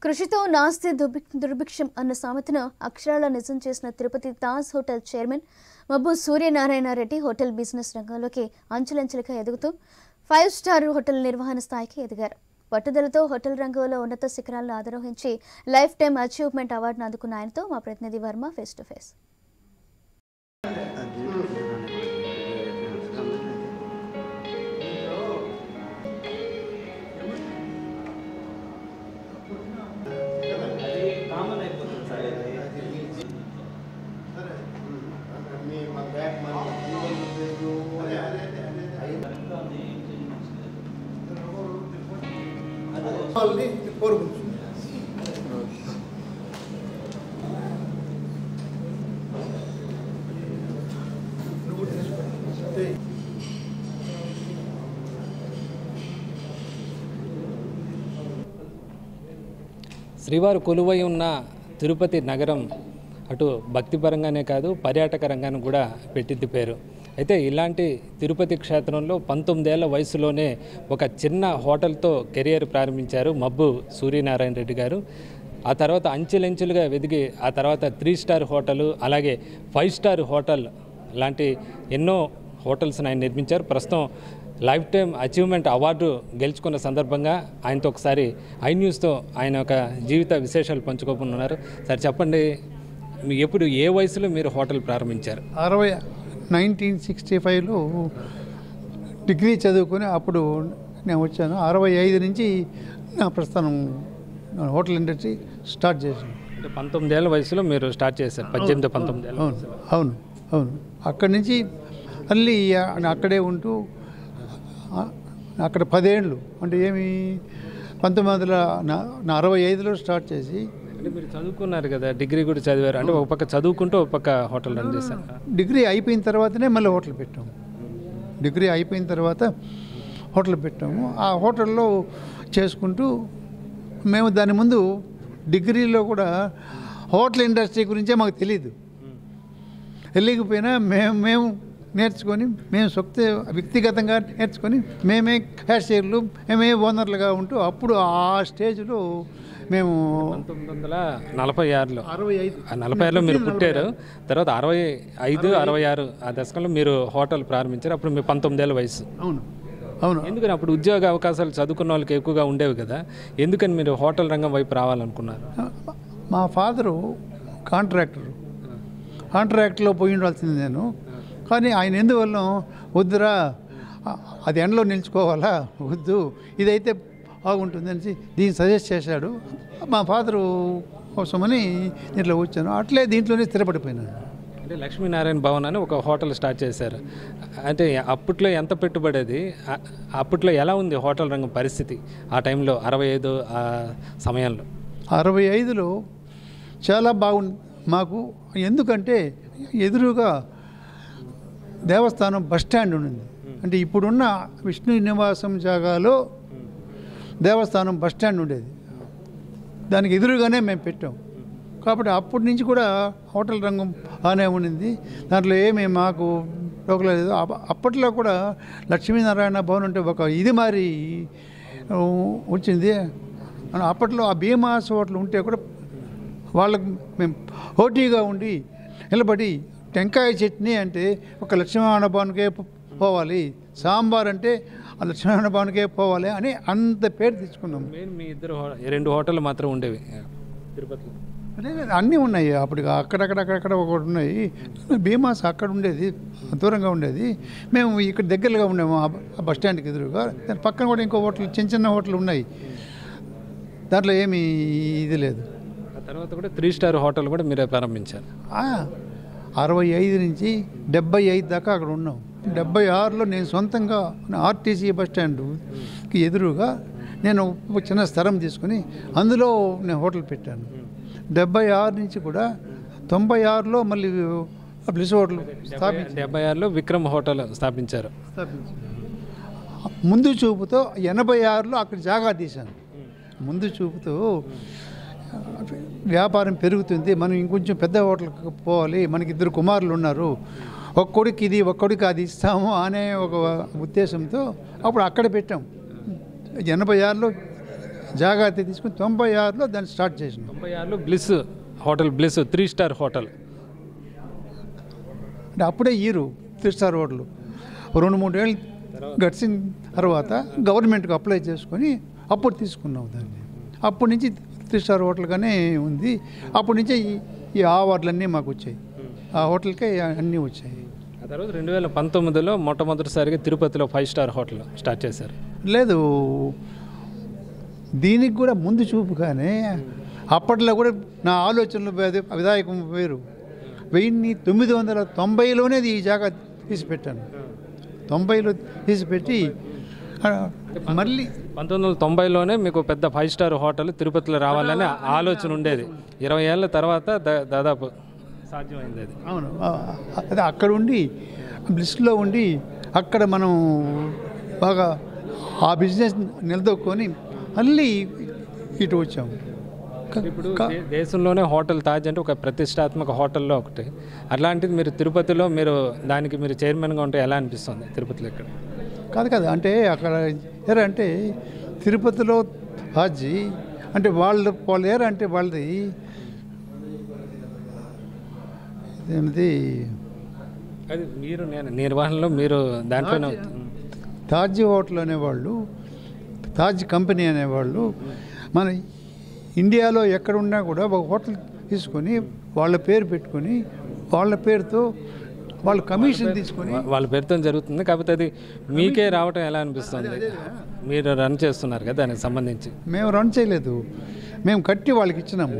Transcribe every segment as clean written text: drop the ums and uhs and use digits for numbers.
కృషితో నాస్తి దుర్భిక్షం అన్న సామెతను అక్షరాల నిజం చేసిన తిరుపతి తాజ్ హోటల్ చైర్మన్ మబ్బు సూర్యనారాయణ రెడ్డి హోటల్ బిజినెస్ రంగంలోకి అంచెలంచెలుగా ఎదుగుతూ 5 స్టార్ హోటల్ నిర్వహణ స్థాయికి ఎదిగారు. పట్టుదలతో హోటల్ రంగంలో ఉన్నత శిఖరాలను అధిరోహించి లైఫ్ టైమ్ అచీవ్మెంట్ అవార్డును అందుకున్న ఆయనతో మా ప్రతినిధి వర్మ ఫేస్ టు ఫేస్. శ్రీవారు కొలువై ఉన్న తిరుపతి నగరం అటు భక్తిపరంగానే కాదు పర్యాటక రంగానికి కూడా పెట్టింది పేరు. అయితే ఇలాంటి తిరుపతి క్షేత్రంలో 19 ఏళ్ల వయసులోనే ఒక చిన్న హోటల్తో కెరియర్ ప్రారంభించారు మబ్బు సూర్యనారాయణ రెడ్డి గారు. ఆ తర్వాత అంచెలంచెలుగా వెదిగి ఆ తర్వాత 3 స్టార్ హోటల్ అలాగే 5 స్టార్ హోటల్ లాంటి ఎన్నో హోటల్స్ని ఆయన నిర్మించారు. ప్రస్తుతం లైఫ్ టైమ్ అచీవ్మెంట్ అవార్డు గెలుచుకున్న సందర్భంగా ఆయనతో ఒకసారి ఐ న్యూస్తో ఆయన ఒక జీవిత విశేషాలు పంచుకోబోతున్నారు. సార్ చెప్పండి, ఎప్పుడు ఏ వయసులో మీరు హోటల్ ప్రారంభించారు? 1965లో డిగ్రీ చదువుకొని అప్పుడు నేను వచ్చాను. 65 నుంచి నా ప్రస్థానం హోటల్ ఇండస్ట్రీ స్టార్ట్ చేశాను. అంటే 19 ఏళ్ల వయసులో మీరు స్టార్ట్ చేశారు. 18-19 ఏళ్ళ. అవును. అక్కడి నుంచి మళ్ళీ అక్కడే ఉంటూ అక్కడ 10 ఏళ్ళు అంటే ఏమి 1965లో స్టార్ట్ చేసి. అంటే మీరు చదువుకున్నారు కదా, డిగ్రీ కూడా చదివారు, అంటే ఒక పక్క చదువుకుంటూ ఒక పక్క హోటల్ రన్ చేశారు. డిగ్రీ అయిపోయిన తర్వాతనే మళ్ళీ హోటల్ పెట్టాము. డిగ్రీ అయిపోయిన తర్వాత హోటల్ పెట్టాము. ఆ హోటల్లో చేసుకుంటూ మేము దాని ముందు డిగ్రీలో కూడా హోటల్ ఇండస్ట్రీ గురించే మాకు తెలియదు. తెలియకపోయినా మేము నేర్చుకొని మేము వ్యక్తిగతంగా నేర్చుకొని మేమే క్యాషియర్లు మేమే ఓనర్లుగా ఉంటూ అప్పుడు ఆ స్టేజ్లో మేము 1946లో 46లో మీరు పుట్టారు. తర్వాత 65-66 ఆ దశకంలో మీరు హోటల్ ప్రారంభించారు. అప్పుడు మీరు 19 ఏళ్ళ వయసు. అవును. ఎందుకని అప్పుడు ఉద్యోగ అవకాశాలు చదువుకున్న వాళ్ళకి ఎక్కువగా ఉండేవి కదా, ఎందుకని మీరు హోటల్ రంగం వైపు రావాలనుకున్నారు? మా ఫాదరు కాంట్రాక్ట్లో పోయి ఉండాల్సింది నేను. కానీ ఆయన ఎందువల్ల వద్దురా, అది ఎండలో నిలుచుకోవాలా, వద్దు, ఇదైతే బాగుంటుంది అనేసి దీన్ని సజెస్ట్ చేశాడు. మా ఫాదరు కోసమని దీంట్లో వచ్చాను. అట్లే దీంట్లోనే స్థిరపడిపోయినాను. అంటే లక్ష్మీనారాయణ భవన్ అని ఒక హోటల్ స్టార్ట్ చేశారు. అంటే అప్పట్లో ఎంత పెట్టుబడి అది, అప్పట్లో ఎలా ఉంది హోటల్ రంగం పరిస్థితి ఆ టైంలో 65 ఆ సమయంలో? 65లో చాలా బాగుంది మాకు. ఎందుకంటే ఎదురుగా దేవస్థానం బస్ స్టాండ్ ఉంది. అంటే ఇప్పుడున్న విష్ణు నివాసం జాగాలో దేవస్థానం బస్ స్టాండ్ ఉండేది. దానికి ఎదురుగానే మేము పెట్టాం. కాబట్టి అప్పటి నుంచి కూడా హోటల్ రంగం బాగానే ఉండింది. దాంట్లో ఏమీ మాకు రోకలేదు. అప్పట్లో కూడా లక్ష్మీనారాయణ భవన్ అంటే ఒక ఇది మరి వచ్చింది. అప్పట్లో ఆ భీమాస్ హోటల్ ఉంటే కూడా వాళ్ళకి మేము పోటీగా ఉండి నిలబడి టెంకాయ చట్నీ అంటే ఒక లక్ష్మీనారాయణ భవన్కే పోవాలి, సాంబార్ అంటే ఆ లక్ష్మీనారాయణ భవన్కే పోవాలి అని అంత పేరు తెచ్చుకున్నాం. మీ ఇద్దరు 2 హోటళ్ళు మాత్రం ఉండేవి తిరుపతిలో? అన్నీ ఉన్నాయి. అప్పుడు అక్కడక్కడ ఒకటి ఉన్నాయి. భీమాస్ అక్కడ ఉండేది, దూరంగా ఉండేది. మేము ఇక్కడ దగ్గరగా ఉండేము ఆ బస్ స్టాండ్కి ఎదురుగా. దాని పక్కన కూడా ఇంకో హోటల్, చిన్న హోటల్ ఉన్నాయి. దాంట్లో ఏమీ ఇది లేదు. ఆ తర్వాత కూడా 3 స్టార్ హోటల్ కూడా మీరే ప్రారంభించారు. 65 నుంచి 75 దాకా అక్కడ ఉన్నాం. 76లో నేను సొంతంగా ఆర్టీసీ బస్ స్టాండ్కి ఎదురుగా నేను ఒక చిన్న స్థలం తీసుకుని అందులో నేను హోటల్ పెట్టాను. 76 నుంచి కూడా 96లో మళ్ళీ బ్లిస్ హోటల్ స్థాపించాను. 76లో విక్రమ్ హోటల్ స్థాపించారు. ముందు చూపుతో 86లో అక్కడ జాగా తీశాను. ముందు చూపుతో వ్యాపారం పెరుగుతుంది, మనం ఇంకొంచెం పెద్ద హోటల్కి పోవాలి, మనకి 2 కుమారులు ఉన్నారు, ఒక్కొడికి ఇది ఒక్కొడికి అది ఇస్తాము అనే ఒక ఉద్దేశంతో అప్పుడు అక్కడ పెట్టాం. 86లో జాగ్రత్త తీసుకుని 96లో దాన్ని స్టార్ట్ చేసినాం. 96లో Bliss hotel, Bliss 3 star hotel. అంటే అప్పుడే 3 స్టార్ హోటల్ 2-3 ఏళ్ళు గడిచిన తర్వాత గవర్నమెంట్కి అప్లై చేసుకొని అప్పుడు తీసుకున్నాం దాన్ని. అప్పటి నుంచి 3 స్టార్ హోటల్గానే ఉంది. అప్పటి నుంచే ఈ అవార్డులన్నీ మాకు వచ్చాయి. ఆ హోటల్కే అన్నీ వచ్చాయి. ఆ తర్వాత 2019లో మొట్టమొదటిసారిగా తిరుపతిలో 5 స్టార్ హోటల్ స్టార్ట్ చేశారు. లేదు, దీనికి కూడా ముందు చూపుగానే అప్పట్లో కూడా నా ఆలోచనలు విధాయకం వేరు. 1990లోనే ఈ జాగా తీసిపెట్టాను. 90లో తీసిపెట్టి మళ్ళీ 1990లోనే మీకు పెద్ద 5 స్టార్ హోటల్ తిరుపతిలో రావాలనే ఆలోచన ఉండేది. 20 ఏళ్ళ తర్వాత దాదాపు సాధ్యమైంది అది. అవును, అదే అక్కడ ఉండి బ్లిస్లో ఉండి అక్కడ మనం బాగా ఆ బిజినెస్ నిలదొక్కుని మళ్ళీ ఇటు వచ్చాము. ఇప్పుడు దేశంలోనే హోటల్ తాజ్ అంటే ఒక ప్రతిష్టాత్మక హోటల్లో ఒకటి. అట్లాంటిది మీరు తిరుపతిలో దానికి మీరు చైర్మన్గా ఉంటే ఎలా అనిపిస్తుంది తిరుపతిలో? ఇక్కడ కాదు అంటే అక్కడ ఏరా అంటే తిరుపతిలో తాజ్ అంటే వాళ్ళు ఏరా అంటే వాళ్ళది ఏమిటి అది మీరు నిర్వహణలో మీరు దాంట్లోనే తాజ్ హోటల్ అనేవాళ్ళు, తాజ్ కంపెనీ అనేవాళ్ళు మన ఇండియాలో ఎక్కడున్నా కూడా ఒక హోటల్ తీసుకొని వాళ్ళ పేరు పెట్టుకొని వాళ్ళ పేరుతో వాళ్ళు కమిషన్ తీసుకొని వాళ్ళ పేరుతో జరుగుతుంది. కాకపోతే అది మీకే రావటం ఎలా అనిపిస్తుంది? మీరు రన్ చేస్తున్నారు కదా, దానికి సంబంధించి. మేము రన్ చేయలేదు, మేము కట్టి వాళ్ళకి ఇచ్చినాము.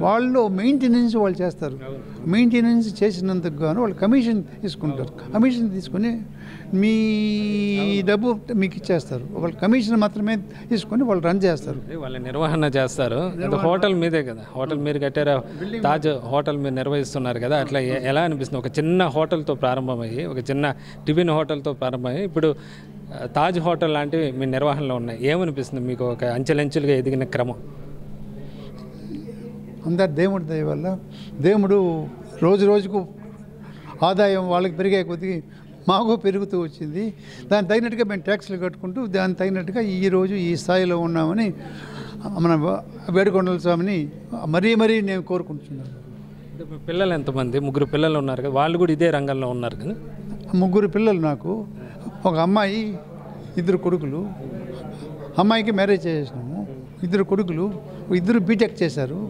వాళ్ళు మెయింటెనెన్స్ వాళ్ళు చేస్తారు. మెయింటెనెన్స్ చేసినందుకు గాను వాళ్ళు కమిషన్ తీసుకుంటారు. కమిషన్ తీసుకొని మీ డబ్బు మీకు ఇచ్చేస్తారు. వాళ్ళు కమిషన్ మాత్రమే తీసుకొని వాళ్ళు రన్ చేస్తారు. వాళ్ళ నిర్వహణ చేస్తారు. హోటల్ మీదే కదా, హోటల్ మీరు కట్టారా, తాజ్ హోటల్ మీరు నిర్వహిస్తున్నారు కదా. అట్లా ఎలా అనిపిస్తుంది? ఒక చిన్న హోటల్తో ప్రారంభమయ్యి, ఒక చిన్న టిఫిన్ హోటల్తో ప్రారంభమయ్యి ఇప్పుడు తాజ్ హోటల్ లాంటివి మీ నిర్వహణలో ఉన్నాయి. ఏమనిపిస్తుంది మీకు ఒక అంచెలంచెలుగా ఎదిగిన క్రమం? అందరు దేవుడి దయ వల్ల దేవుడు రోజు రోజుకు ఆదాయం వాళ్ళకి పెరిగే కొద్దీ మాకు పెరుగుతూ వచ్చింది. దానికి తగినట్టుగా మేము ట్యాక్స్లు కట్టుకుంటూ దానికి తగినట్టుగా ఈరోజు ఈ స్థాయిలో ఉన్నామని మన వేడుకొండల స్వామిని మరీ నేను కోరుకుంటున్నాను. పిల్లలు ఎంతమంది? 3 పిల్లలు ఉన్నారు కదా, వాళ్ళు కూడా ఇదే రంగంలో ఉన్నారు కదా? 3 పిల్లలు నాకు. ఒక అమ్మాయి, 2 కొడుకులు. అమ్మాయికి మ్యారేజ్ చేసేసినాము. 2 కొడుకులు, 2 బీటెక్ చేశారు.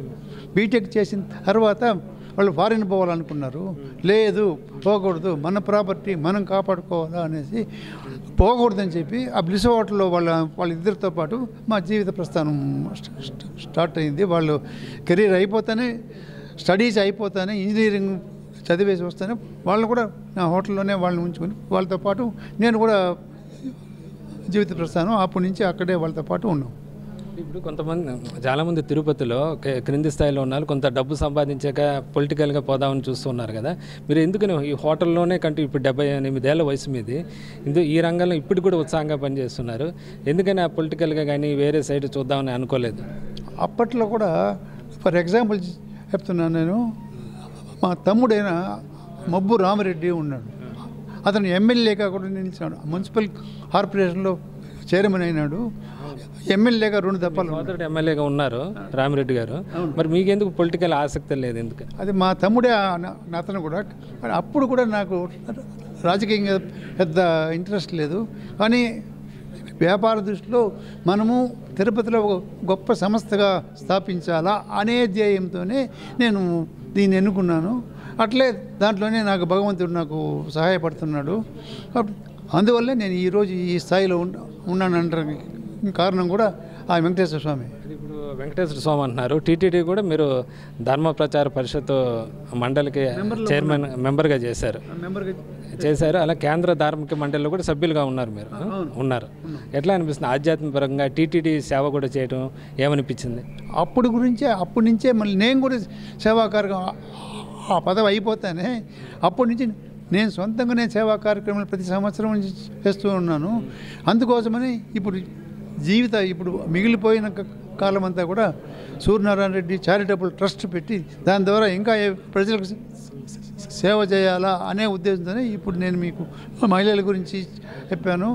బీటెక్ చేసిన తర్వాత వాళ్ళు ఫారిన్ పోవాలనుకున్నారు. లేదు, పోకూడదు, మన ప్రాపర్టీ మనం కాపాడుకోవాలా అనేసి పోకూడదని చెప్పి ఆ బ్లిస్ హోటల్లో వాళ్ళిద్దరితో పాటు మా జీవిత ప్రస్థానం స్టార్ట్ అయింది. వాళ్ళు కెరీర్ అయిపోతానే, స్టడీస్ అయిపోతానే, ఇంజనీరింగ్ చదివేసి వస్తానే వాళ్ళు కూడా నా హోటల్లోనే వాళ్ళని ఉంచుకొని వాళ్ళతో పాటు నేను కూడా జీవిత ప్రస్థానం అప్పటి నుంచి అక్కడే వాళ్ళతో పాటు ఉన్నాం. ఇప్పుడు చాలామంది తిరుపతిలో క్రింది స్థాయిలో ఉన్నారు, కొంత డబ్బు సంపాదించాక పొలిటికల్గా పోదామని చూస్తున్నారు కదా. మీరు ఎందుకని ఈ హోటల్లోనే కంటే ఇప్పుడు 78 ఏళ్ళ వయసు మీది ఈ రంగంలో ఇప్పుడు కూడా ఉత్సాహంగా పనిచేస్తున్నారు? ఎందుకని ఆ పొలిటికల్గా కానీ వేరే సైడ్ చూద్దామని అనుకోలేదు? అప్పట్లో కూడా ఫర్ ఎగ్జాంపుల్ చెప్తున్నాను నేను, మా తమ్ముడైన మబ్బు రామిరెడ్డి ఉన్నాడు. అతను ఎమ్మెల్యేగా కూడా నిలిచాడు. మున్సిపల్ కార్పొరేషన్లో చైర్మన్ అయినాడు. ఎమ్మెల్యేగా 2 దఫాలు మొదటి ఎమ్మెల్యేగా ఉన్నారు రామిరెడ్డి గారు. మరి మీకెందుకు పొలిటికల్ ఆసక్తి లేదు? ఎందుకు? అది మా తమ్ముడే అతను కూడా. అప్పుడు కూడా నాకు రాజకీయంగా పెద్ద ఇంట్రెస్ట్ లేదు. కానీ వ్యాపార దృష్టిలో మనము తిరుపతిలో ఒక గొప్ప సంస్థగా స్థాపించాలా అనే ధ్యేయంతోనే నేను దీన్ని ఎన్నుకున్నాను. అట్లే దాంట్లోనే నాకు భగవంతుడు నాకు సహాయపడుతున్నాడు. అందువల్లే నేను ఈరోజు ఈ స్థాయిలో ఉన్నానంటానికి కారణం కూడా ఆ వెంకటేశ్వర స్వామి. ఇప్పుడు వెంకటేశ్వర స్వామి అంటున్నారు. టీటీడీ కూడా మీరు ధర్మ ప్రచార పరిషత్ మండలికి చైర్మన్ మెంబర్గా చేశారు. అలా కేంద్ర ధార్మిక మండలిలో కూడా సభ్యులుగా ఉన్నారు. మీరు ఉన్నారు. ఎట్లా అనిపిస్తుంది ఆధ్యాత్మికపరంగా టీటీడీ సేవ కూడా చేయడం? ఏమనిపించింది అప్పటి నుంచే మళ్ళీ నేను కూడా సేవా కార్యక్రమం ఆ పదవి అయిపోతానే అప్పటి నుంచి నేను సొంతంగా సేవా కార్యక్రమాలు ప్రతి సంవత్సరం చేస్తూ ఉన్నాను. అందుకోసమని ఇప్పుడు మిగిలిపోయిన కాలం అంతా కూడా సూర్యనారాయణ రెడ్డి చారిటబుల్ ట్రస్ట్ పెట్టి దాని ద్వారా ఇంకా ప్రజలకు సేవ చేయాలా అనే ఉద్దేశంతోనే ఇప్పుడు నేను మీకు మహిళల గురించి చెప్పాను,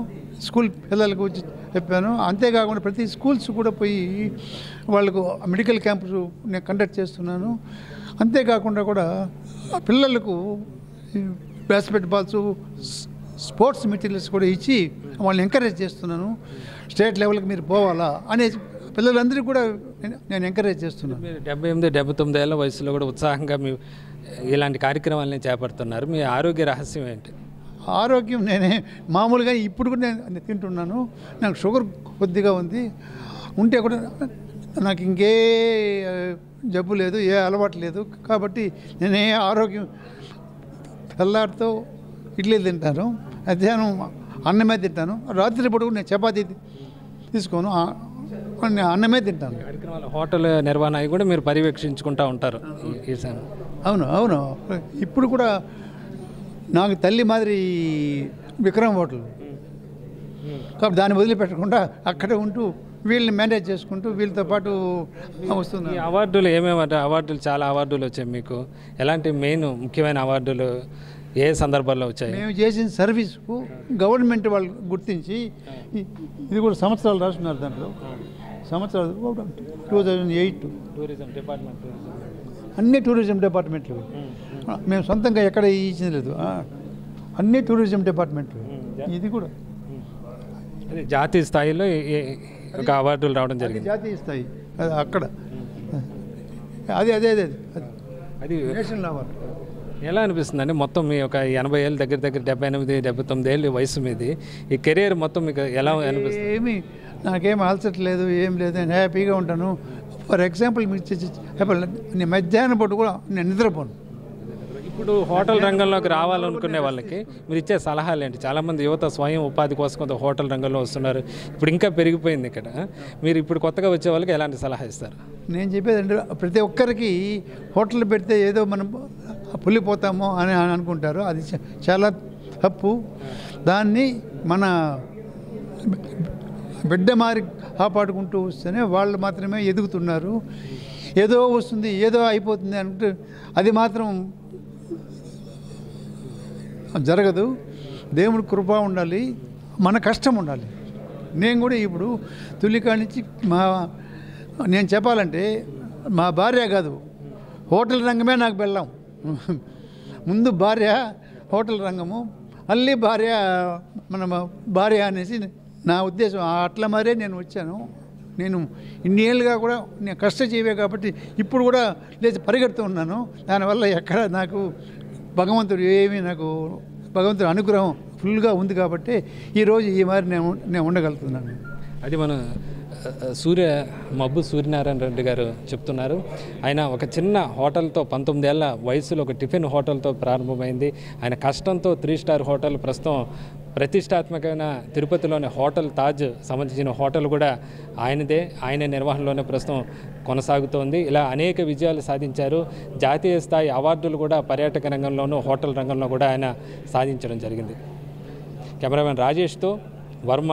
స్కూల్ పిల్లల గురించి చెప్పాను. అంతేకాకుండా ప్రతి స్కూల్స్ కూడా పోయి వాళ్ళకు మెడికల్ క్యాంప్స్ నేను కండక్ట్ చేస్తున్నాను. అంతేకాకుండా కూడా పిల్లలకు బాస్కెట్బాల్స్ స్పోర్ట్స్ మెటీరియల్స్ కూడా ఇచ్చి వాళ్ళని ఎంకరేజ్ చేస్తున్నాను. స్టేట్ లెవెల్కి మీరు పోవాలా అనే పిల్లలందరికీ కూడా నేను ఎంకరేజ్ చేస్తున్నాను. మీరు 78-79 ఏళ్ళ వయసులో కూడా ఉత్సాహంగా మీ ఇలాంటి కార్యక్రమాలని చేపడుతున్నారు. మీ ఆరోగ్య రహస్యం ఏంటి? ఆరోగ్యం నేనే మామూలుగా ఇప్పుడు కూడా నేను తింటున్నాను. నాకు షుగర్ కొద్దిగా ఉంది, ఉంటే కూడా నాకు ఇంకే జబ్బు లేదు, ఏ అలవాటు లేదు. కాబట్టి నేనే ఆరోగ్యం తెల్లారితో ఇడ్లీ తింటాను, మధ్యాహ్నం అన్నమే తింటాను, రాత్రి పొడుగు నేను చపాతీ తీసుకోను, అన్నమే తింటాను. కార్యక్రమాలు హోటల్ నిర్వహణ అవి కూడా మీరు పర్యవేక్షించుకుంటూ ఉంటారు. అవును అవును. ఇప్పుడు కూడా నాకు తల్లి మాదిరి విక్రమ్ హోటల్, కాబట్టి దాన్ని వదిలిపెట్టకుండా అక్కడే ఉంటూ వీళ్ళని మేనేజ్ చేసుకుంటూ వీళ్ళతో పాటు వస్తున్నాను. ఈ అవార్డులు ఏమేమి అవార్డులు చాలా అవార్డులు వచ్చాయి మీకు. ఎలాంటి మెయిన్ ముఖ్యమైన అవార్డులు ఏ సందర్భాల్లో వచ్చాయి? మేము చేసిన సర్వీస్కు గవర్నమెంట్ వాళ్ళు గుర్తించి ఇది కూడా సంవత్సరాలు రాస్తున్నారు. దాంట్లో సంవత్సరాలు 2008 టూరిజం డిపార్ట్మెంట్, అన్ని టూరిజం డిపార్ట్మెంట్లు. మేము సొంతంగా ఎక్కడ ఇచ్చింది లేదు, అన్ని టూరిజం డిపార్ట్మెంట్లు. ఇది కూడా జాతీయ స్థాయిలో ఒక అవార్డులు రావడం జరిగింది. జాతీయ స్థాయి అక్కడ అది అదే అదే అది నేషనల్ అవార్డు. ఎలా అనిపిస్తుందండి మొత్తం మీ ఒక 80 ఏళ్ళు దగ్గర 78-79 ఏళ్ళు వయసు మీది ఈ కెరీర్ మొత్తం మీకు ఎలా అనిపిస్తుంది? ఏమి నాకేం అలసట్లేదు, ఏం లేదు, నేను హ్యాపీగా ఉంటాను. ఫర్ ఎగ్జాంపుల్ నేను మధ్యాహ్నం పూట కూడా నేను నిద్రపోను. ఇప్పుడు హోటల్ రంగంలోకి రావాలనుకునే వాళ్ళకి మీరు ఇచ్చే సలహాలు ఏంటి? చాలామంది యువత స్వయం ఉపాధి కోసం కొంత హోటల్ రంగంలో వస్తున్నారు, ఇప్పుడు ఇంకా పెరిగిపోయింది ఇక్కడ. మీరు ఇప్పుడు కొత్తగా వచ్చే వాళ్ళకి ఎలాంటి సలహా ఇస్తారు? నేను చెప్పేది అంటే ప్రతి ఒక్కరికి హోటల్ పెడితే ఏదో మనం పుల్లిపోతామో అని అనుకుంటారు. అది చాలా తప్పు. దాన్ని మన బిడ్డ మారి కాపాడుకుంటూ వస్తేనే వాళ్ళు మాత్రమే ఎదుగుతున్నారు. ఏదో వస్తుంది, ఏదో అయిపోతుంది అంటే అది మాత్రం జరగదు. దేవుడి కృప ఉండాలి, మన కష్టం ఉండాలి. నేను కూడా ఇప్పుడు తులికాడి నుంచి నేను చెప్పాలంటే మా భార్య కాదు, హోటల్ రంగమే నాకు బెల్లం. ముందు భార్య, హోటల్ రంగము, మళ్ళీ భార్య మన భార్య అనేసి నా ఉద్దేశం. అట్లా మరే నేను వచ్చాను. నేను ఇన్ని ఏళ్ళుగా కూడా నేను కష్టజీవే కాబట్టి ఇప్పుడు కూడా లేచి పరిగెడుతూ ఉన్నాను. దానివల్ల ఎక్కడ నాకు భగవంతుడి అనుగ్రహం ఫుల్గా ఉంది కాబట్టి ఈరోజు ఈ మరి నేను ఉండగలుగుతున్నాను. అది మన మబ్బు సూర్యనారాయణ రెడ్డి గారు చెప్తున్నారు. ఆయన ఒక చిన్న హోటల్తో 19 ఏళ్ల వయసులో ఒక టిఫిన్ హోటల్తో ప్రారంభమైంది. ఆయన కష్టంతో 3 స్టార్ హోటల్ ప్రస్తుతం ప్రతిష్టాత్మకమైన తిరుపతిలోని హోటల్ తాజ్ సంబంధించిన హోటల్ కూడా ఆయనదే, ఆయన నిర్వహణలోనే ప్రస్తుతం కొనసాగుతోంది. ఇలా అనేక విజయాలు సాధించారు. జాతీయ స్థాయి అవార్డులు కూడా పర్యాటక రంగంలోనూ హోటల్ రంగంలో కూడా ఆయన సాధించడం జరిగింది. కెమెరామెన్ రాజేష్తో వర్మ,